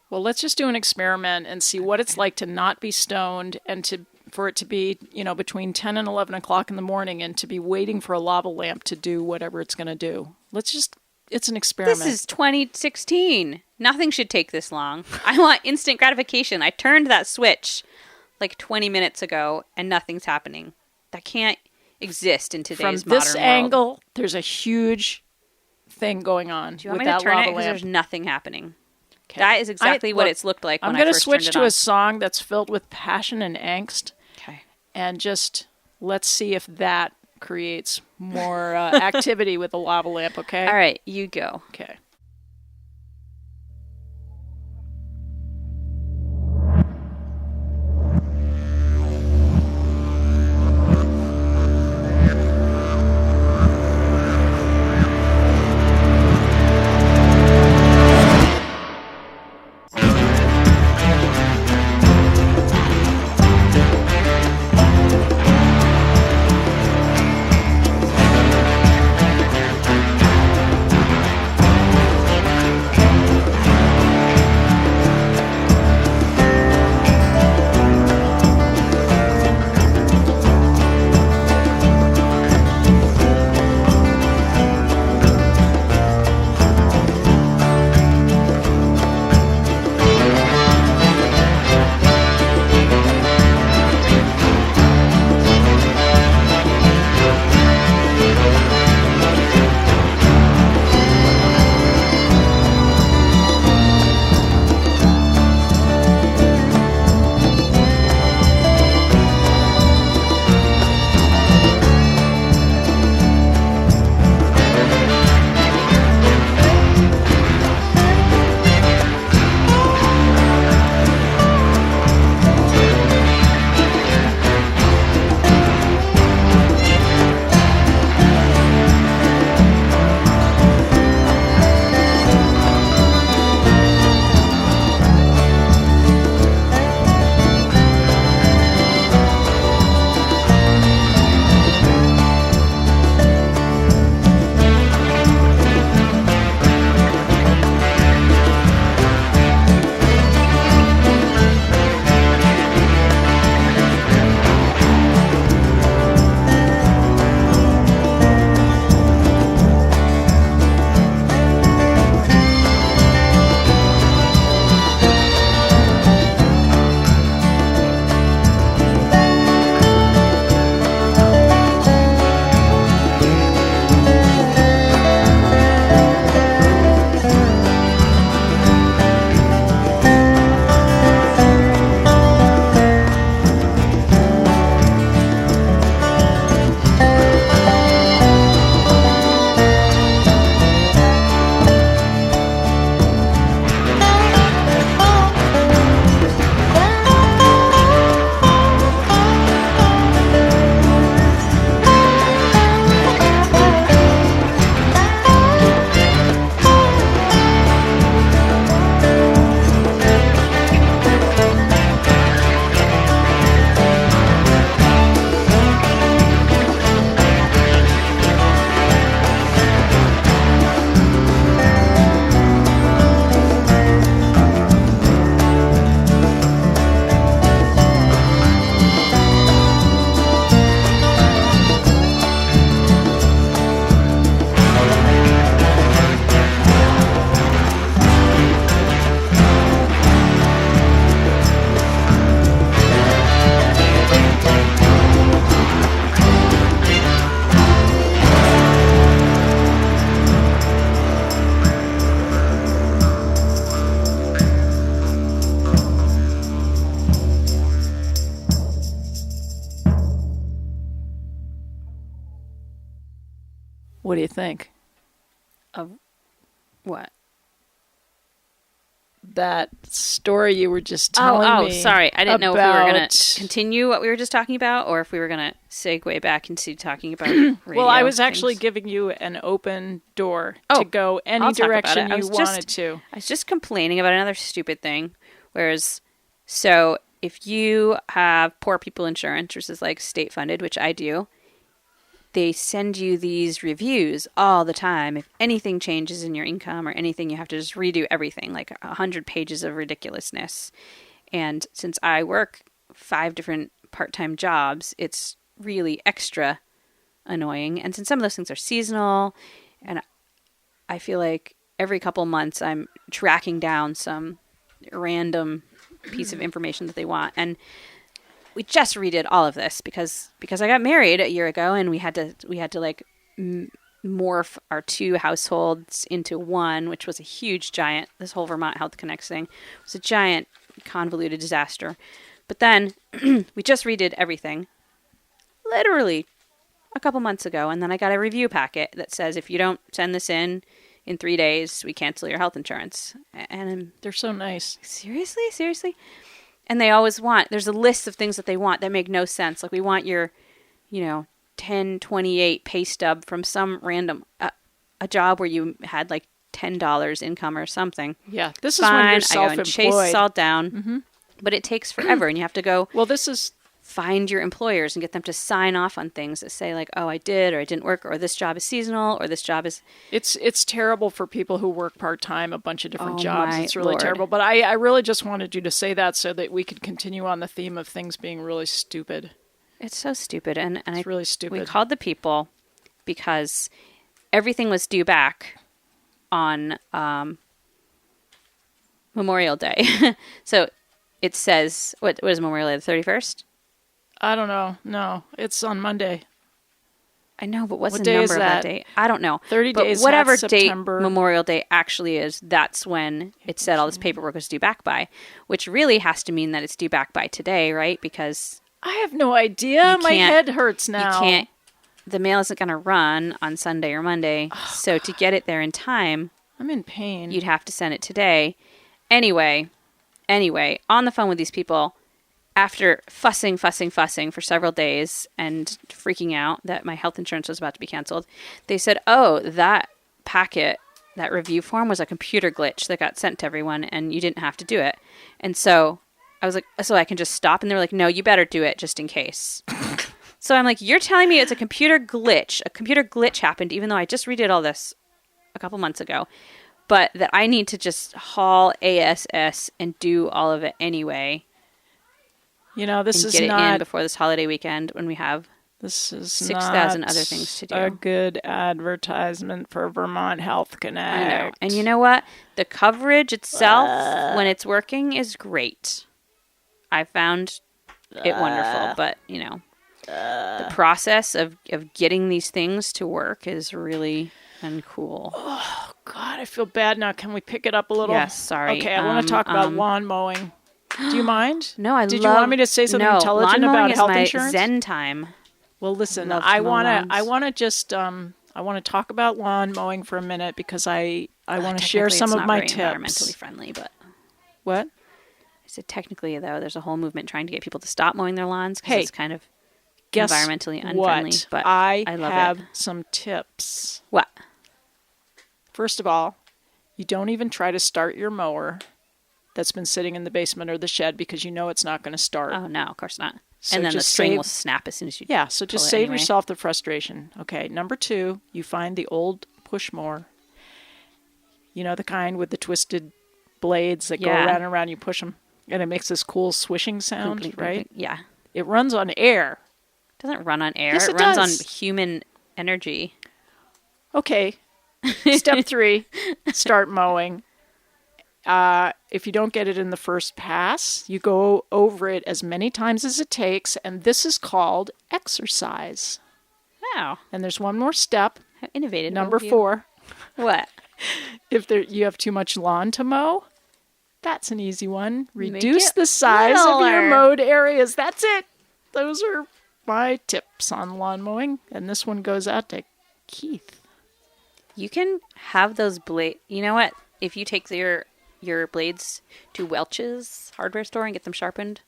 Well, let's just do an experiment and see what it's like to not be stoned and for it to be, between 10 and 11 o'clock in the morning and to be waiting for a lava lamp to do whatever it's going to do. It's an experiment. This is 2016. Nothing should take this long. I want instant gratification. I turned that switch like 20 minutes ago and nothing's happening. That can't exist in today's modern world. From this angle, there's a huge thing going on with that lava lamp. Do you want me to turn it? Because there's nothing happening. Okay. That is exactly what it's looked like when I first turned it on. I'm going to switch to a song that's filled with passion and angst. Okay. And just let's see if that creates more activity with the lava lamp, okay? All right, you go. Okay. What do you think? Of what? That story you were just telling me. Oh, sorry. I didn't know if we were going to about- continue what we were just talking about or if we were going to segue back into talking about radio Well, I was actually things. giving you an open door Oh, to go any I'll talk about direction it. you wanted to. I was just complaining about another stupid thing. Whereas, so if you have poor people insurance, which is like state funded, which I do, they send you these reviews all the time. If anything changes in your income or anything, you have to just redo everything, like 100 pages of ridiculousness. And since I work 5 different part-time jobs, it's really extra annoying. And since some of those things are seasonal, and I feel like every couple months I'm tracking down some random piece of information that they want. And we just redid all of this because I got married a year ago and we had to like morph our 2 households into one, which was a huge giant. This whole Vermont Health Connects thing was a giant convoluted disaster. But then we just redid everything literally a couple months ago. And then I got a review packet that says, if you don't send this in 3 days, we cancel your health insurance. And They're so nice. seriously. And they always want, there's a list of things that they want that make no sense. Like we want your, 1028 pay stub from some random, a job where you had like $10 income or something. Yeah, this is Fine, when you're I go and chase self-employed. this all down. But it takes forever and you have to go Well, this is find your employers and get them to sign off on things that say like, oh, I did or I didn't work, or this job is seasonal, or this job is... it's terrible for people who work part-time, a bunch of different Oh, jobs. my It's really Lord. terrible. But I really just wanted you to say that so that we could continue on the theme of things being really stupid. It's so stupid. And It's really stupid. We called the people because everything was due back on Memorial Day. So it says, what is Memorial Day, the 31st? I don't know. No, it's on Monday. I know, but what's What the day number is of that that? date? I don't know. 30 but days, whatever half date September. Memorial Day actually is, that's when it said all this paperwork was due back by, which really has to mean that it's due back by today, right? Because I have no idea. My can't- head hurts now. you can't, the mail isn't going to run on Sunday or Monday. So to get it there in time, I'm in pain. you'd have to send it today. Anyway, on the phone with these people, after fussing for several days and freaking out that my health insurance was about to be canceled, they said, oh, that packet, that review form was a computer glitch that got sent to everyone and you didn't have to do it. And so I was like, so I can just stop? And they were like, no, you better do it just in case. So I'm like, you're telling me it's a computer glitch. A computer glitch happened even though I just redid all this a couple months ago. But that I need to just haul ASS and do all of it anyway. This And is get it not in before this holiday weekend when we have... This is 6,000 not other things to do. A good advertisement for Vermont Health Connect. I know. And you know what? The coverage itself, when it's working, is great. I found it wonderful. But, the process of getting these things to work is really uncool. Oh, God, I feel bad now. Can we pick it up a little? Yes, sorry. Okay, I want to talk about lawn mowing. Do you mind? No, Did you want me to say something intelligent lawn about mowing health is my insurance? Zen time. Well, listen, Love I to mow want lawns. to just I want to talk about lawn mowing for a minute because I want to share Technically, some it's of not my very tips. environmentally friendly, but What? I said technically though, there's a whole movement trying to get people to stop mowing their lawns because Hey, it's kind of Guess environmentally unfriendly. what? But I love have it. some tips. What? First of all, you don't even try to start your mower that's been sitting in the basement or the shed because you know it's not going to start. Oh no, of course not. So And then the just string save- will snap as soon as you So just pull it save anyway. yourself the frustration. Okay, number 2, you find the old push mower. You know, the kind with the twisted blades that go Yeah. around and around, you push them, and it makes this cool swishing sound, Blink, blink, right? blink. Yeah. It runs on air. It doesn't run on air. Yes, it it runs does. on human energy. Okay, step 3, start mowing. If you don't get it in the first pass, you go over it as many times as it takes, and this is called exercise. Wow. And there's one more step, How innovative. number of you. 4. What? If you have too much lawn to mow, that's an easy one. Make Reduce it the size of your littler. mowed areas. That's it. Those are my tips on lawn mowing. And this one goes out to Keith. You can have those blade. You know what? If you take your blades to Welch's hardware store and get them sharpened,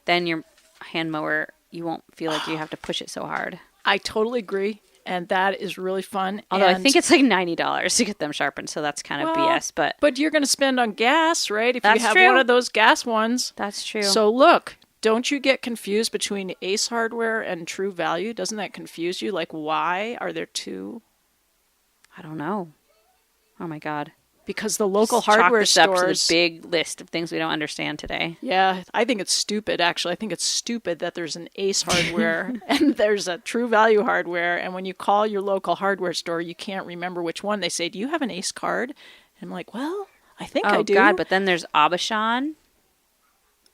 then your hand mower, you won't feel like you have to push it so hard. I totally agree. And that is really fun. Although I think it's like $90 to get them sharpened, so that's kind of BS. But you're going to spend on gas, right? If that's you have true. one of those gas ones. That's true. So look, don't you get confused between Ace Hardware and True Value? Doesn't that confuse you? Like, why are there two? I don't know. Oh my God. Because the local Just hardware chalk this up to stores. the big list of things we don't understand today. Yeah, I think it's stupid, actually. I think it's stupid that there's an Ace Hardware and there's a True Value Hardware. And when you call your local hardware store, you can't remember which one. They say, do you have an Ace card? And I'm like, well, I think I do. Oh, God, but then there's Abishan.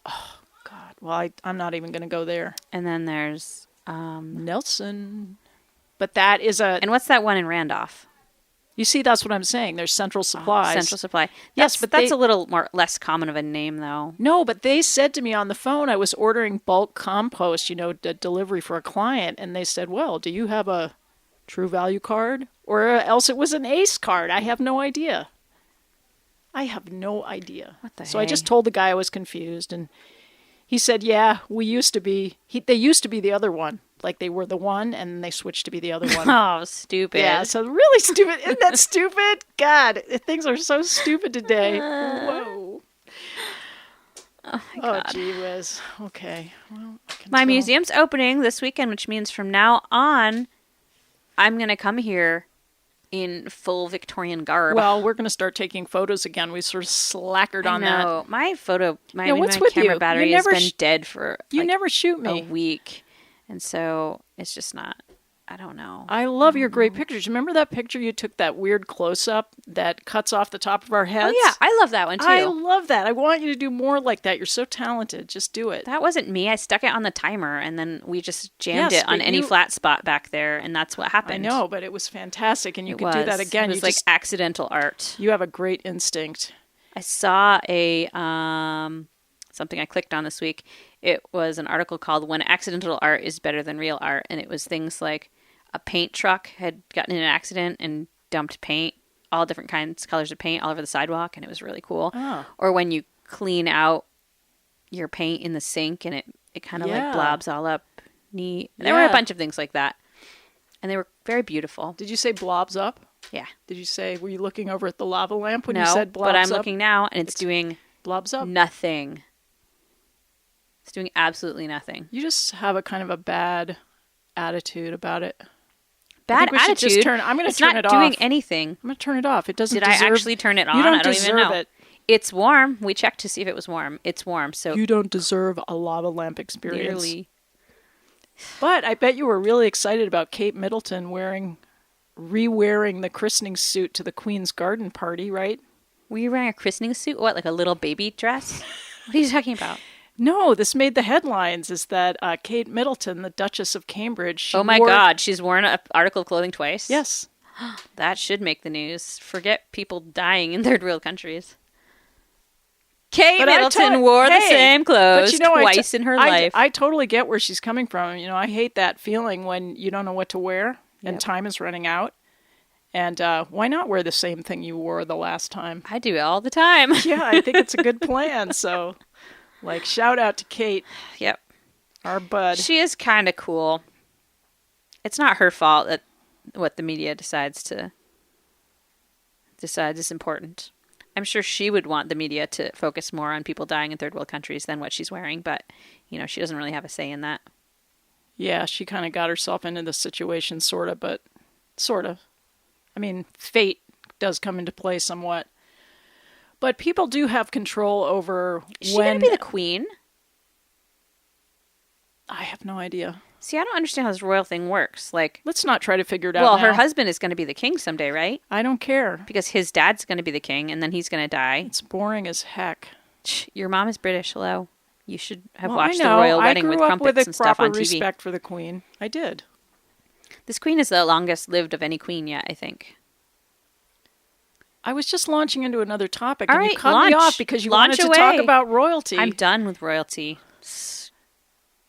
Oh, God. Well, I'm not even going to go there. And then there's... Nelson. But that is a... And what's that one in Randolph? You see, that's what I'm saying. There's Central Supplies. Central Supply. Yes, but that's a little less common of a name, though. No, but they said to me on the phone, I was ordering bulk compost, delivery for a client, and they said, well, do you have a True Value card? Or else it was an Ace card. I have no idea. What the heck? So I just told the guy I was confused, and he said, yeah, they used to be the other one. Like they were the one, and they switched to be the other one. Oh, stupid. Yeah, so really stupid. Isn't that stupid? God, things are so stupid today. Whoa. Oh, my God. Oh, gee whiz. Okay. Well, my museum's opening this weekend, which means from now on, I'm going to come here in full Victorian garb. Well, we're going to start taking photos again. We sort of slackered on that. My my what's with camera you? battery has been dead for You never shoot me. a week. And so it's just not, I don't know. I love your great pictures. Remember that picture you took, that weird close-up that cuts off the top of our heads? Oh, yeah. I love that one, too. I love that. I want you to do more like that. You're so talented. Just do it. That wasn't me. I stuck it on the timer, and then we just jammed it on any flat spot back there, and that's what happened. I know, but it was fantastic, and you could do that again. It was like accidental art. You have a great instinct. I saw a something I clicked on this week. It was an article called "When Accidental Art is Better Than Real Art," and it was things like a paint truck had gotten in an accident and dumped paint, all different colors of paint all over the sidewalk, and it was really cool. Oh. Or when you clean out your paint in the sink and it kind of like blobs all up neat. And there were a bunch of things like that, and they were very beautiful. Did you say blobs up? Yeah. Were you looking over at the lava lamp when you said blobs up? But I'm looking now, and it's doing blobs up. Nothing. It's doing absolutely nothing. You just have a kind of a bad attitude about it. Bad attitude? I'm going to turn it off. It's not doing anything. I'm going to turn it off. It doesn't Did I actually turn it on? You don't I don't deserve even know. it. It's warm. We checked to see if it was warm. It's warm. So you don't deserve a lava lamp experience. Nearly. But I bet you were really excited about Kate Middleton re-wearing the christening suit to the Queen's Garden party, right? Were you wearing a christening suit? What, like a little baby dress? What are you talking about? No, this made the headlines, is that Kate Middleton, the Duchess of Cambridge... Oh my God, she's worn an article of clothing twice? Yes. That should make the news. Forget people dying in third world countries. Kate Middleton wore the same clothes twice in her life. I totally get where she's coming from. I hate that feeling when you don't know what to wear and time is running out. And why not wear the same thing you wore the last time? I do it all the time. Yeah, I think it's a good plan. So, shout out to Kate. Yep. Our bud. She is kind of cool. It's not her fault that what the media decides is important. I'm sure she would want the media to focus more on people dying in third world countries than what she's wearing, but, she doesn't really have a say in that. Yeah, she kind of got herself into the situation, sort of. I mean, fate does come into play somewhat. But people do have control over Is she going to be the queen? I have no idea. See, I don't understand how this royal thing works. Let's not try to figure it out. Well, now. her husband is going to be the king someday, right? I don't care. Because his dad's going to be the king, and then he's going to die. It's boring as heck. Your mom is British. Hello. You should have watched the royal wedding with crumpets and stuff on TV. I grew up with a proper respect for the queen. I did. This queen is the longest lived of any queen yet, I think. I was just launching into another topic, All and right, you cut me off because you wanted to talk about royalty. I'm done with royalty.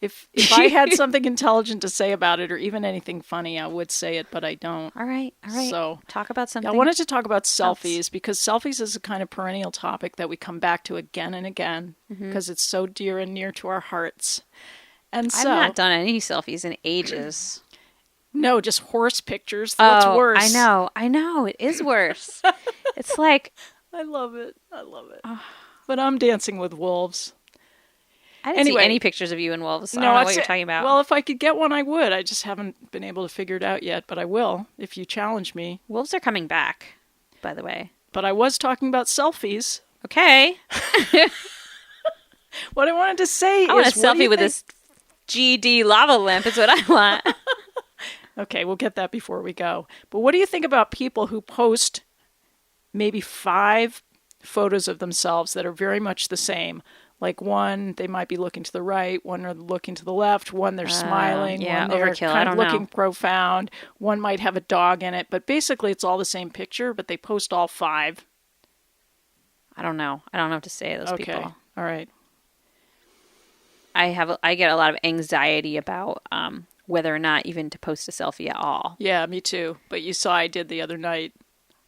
If I had something intelligent to say about it or even anything funny, I would say it, but I don't. All right. So talk about something. I wanted to talk about selfies because selfies is a kind of perennial topic that we come back to again and again because it's so dear and near to our hearts. And so I've not done any selfies in ages. No, just horse pictures. What's worse? I know. It is worse. It's like... I love it. But I'm dancing with wolves. I didn't see any pictures of you and wolves. So I don't know what you're talking about. Well, if I could get one, I would. I just haven't been able to figure it out yet, but I will if you challenge me. Wolves are coming back, by the way. But I was talking about selfies. Okay. What I wanted to say I want a selfie with this GD lava lamp is what I want. Okay, we'll get that before we go. But what do you think about people who post maybe 5 photos of themselves that are very much the same? Like one, they might be looking to the right, one are looking to the left, one they're smiling, one they're kind of looking profound, one might have a dog in it, but basically it's all the same picture, but they post all 5. I don't know. I don't know what to say to those people. Okay, all right. I get a lot of anxiety about whether or not even to post a selfie at all. Yeah, me too. But you saw I did the other night.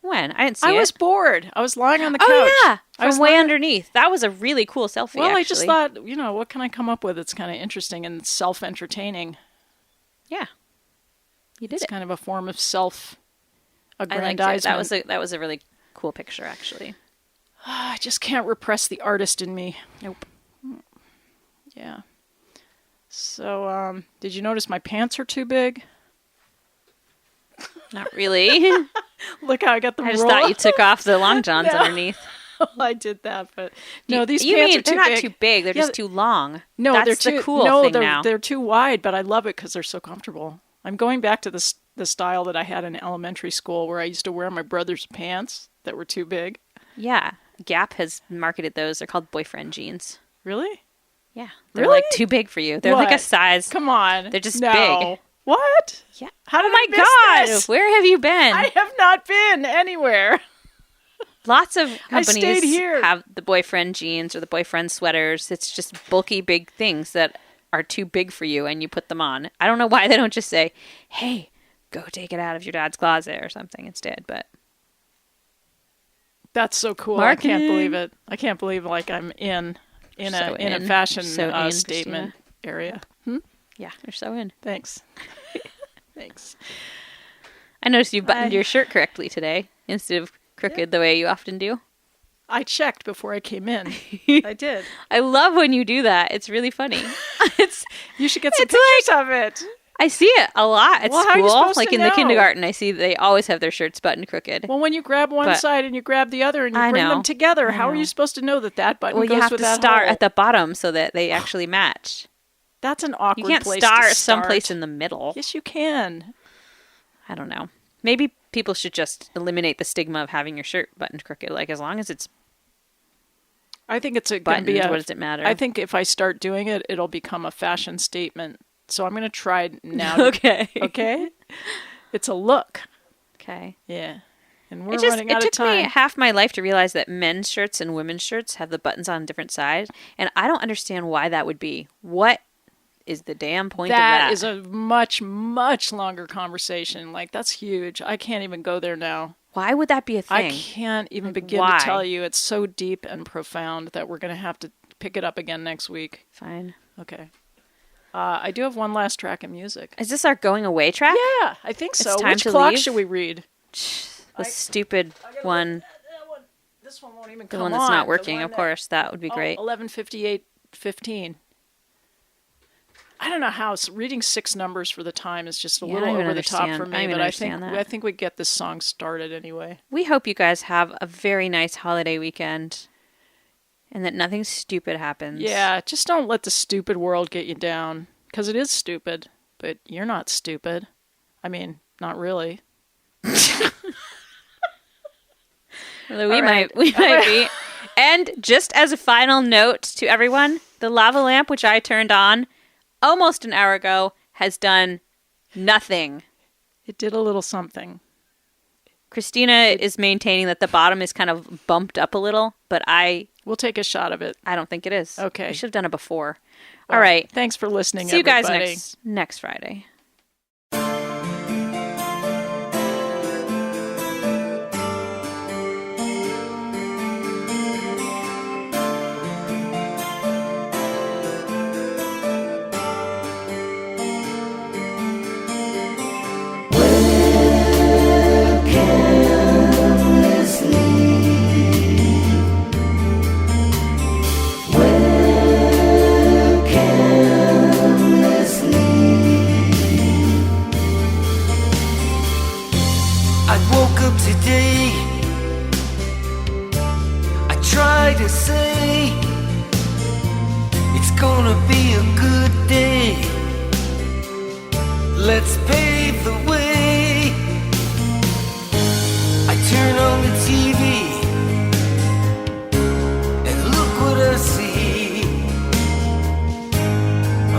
When? I didn't see it. I was bored. I was lying on the couch. Oh, yeah. I was way underneath. That was a really cool selfie, Well, actually. I just thought, what can I come up with that's kind of interesting and self-entertaining? Yeah. You did It's it. kind of a form of self-aggrandizement. I liked it. That was a really cool picture, actually. I just can't repress the artist in me. Nope. Yeah. So, did you notice my pants are too big? Not really. Look how I got the I just thought you took off the long johns underneath. I did that, but no, these you pants mean are too they're big. not too big. They're just too long. No, that's they're the too cool thing now. They're too wide, but I love it because they're so comfortable. I'm going back to the style that I had in elementary school where I used to wear my brother's pants that were too big. Yeah. Gap has marketed those. They're called boyfriend jeans. Really? Yeah. They're Really? like too big for you. They're like a size. Come on. They're just no. big. What? Yeah. How did my I miss God. this? Where have you been? I have not been anywhere. Lots of I stayed companies here. have the boyfriend jeans or the boyfriend sweaters. It's just bulky, big things that are too big for you and you put them on. I don't know why they don't just say, hey, go take it out of your dad's closet or something instead, but... That's so cool. Marketing. I can't believe it. I can't believe I'm in a fashion statement area. Yeah, you're so in. Thanks. Thanks. I noticed you buttoned your shirt correctly today instead of crooked the way you often do. I checked before I came in. I did. I love when you do that. It's really funny. You should get some pictures of it. I see it a lot at Well, how are you school. supposed Like to in the know? kindergarten, I see they always have their shirts buttoned crooked. Well, when you grab one side and you grab the other and you bring them together, how are you supposed to know that button goes with that hole? Well, you have to start at the bottom so that they actually match. That's an awkward place to start. You can't start someplace in the middle. Yes, you can. I don't know. Maybe people should just eliminate the stigma of having your shirt buttoned crooked. Like, as long as it's I think it's buttoned, what does it matter? I think if I start doing it, it'll become a fashion statement. So I'm going to try now. Okay. Okay? It's a look. Okay. Yeah. And we're running out of time. It took me half my life to realize that men's shirts and women's shirts have the buttons on different sides. And I don't understand why that would be. What is the damn point of that? That is a much, much longer conversation. Like, that's huge. I can't even go there now. Why would that be a thing? I can't even begin to tell you. It's so deep and profound that we're going to have to pick it up again next week. Fine. Okay. I do have one last track of music. Is this our going away track? Yeah, I think so. It's time Which to clock leave? should we read? The stupid one. This one won't even come on. The one that's not working, of course. That would be great. 11:58:15. I don't know how reading 6 numbers for the time is just a little over the top for me, but I think we get this song started anyway. We hope you guys have a very nice holiday weekend and that nothing stupid happens. Yeah, just don't let the stupid world get you down, because it is stupid, but you're not stupid. I mean, not really. We might be. And just as a final note to everyone, the lava lamp, which I turned on almost an hour ago, has done nothing. It did a little something. Christina is maintaining that the bottom is kind of bumped up a little, but I We'll take a shot of it. I don't think it is. Okay. We should have done it before. Well, all right. Thanks for listening, See you guys everybody. next Friday. I woke up today, I tried to say it's gonna be a good day. Let's pave the way. I turn on the TV and look what I see.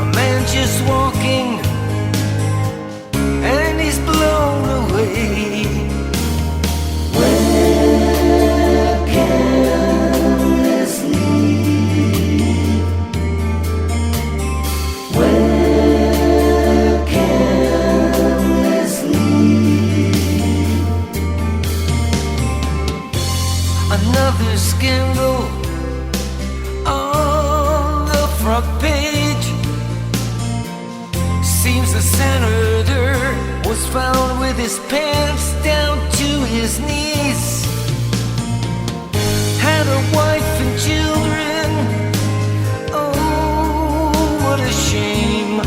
A man just walking and he's blown away. Another scandal on the front page. Seems the senator was found with his pants down to his knees. Had a wife and children. Oh, what a shame.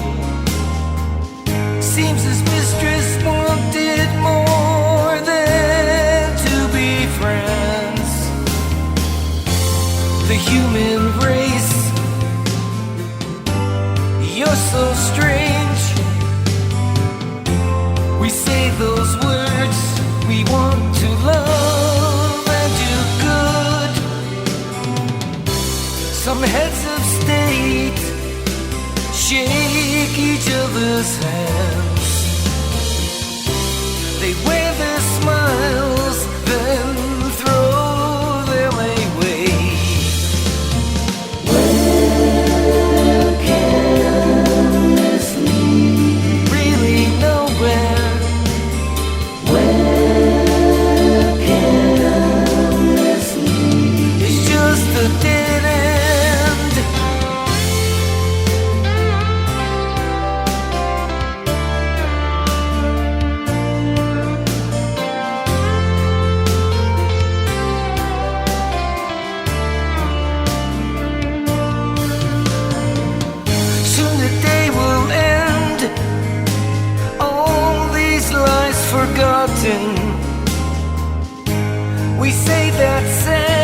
Seems his mistress wanted more than to be friends. The human race, you're so strange. We say those words, we want to love and do good. Some heads of state shake each other's hands. They wear their smiles, then throw them away. Really nowhere. It's just a dead end. Soon the day will end. All these lies forgotten. We say that sad.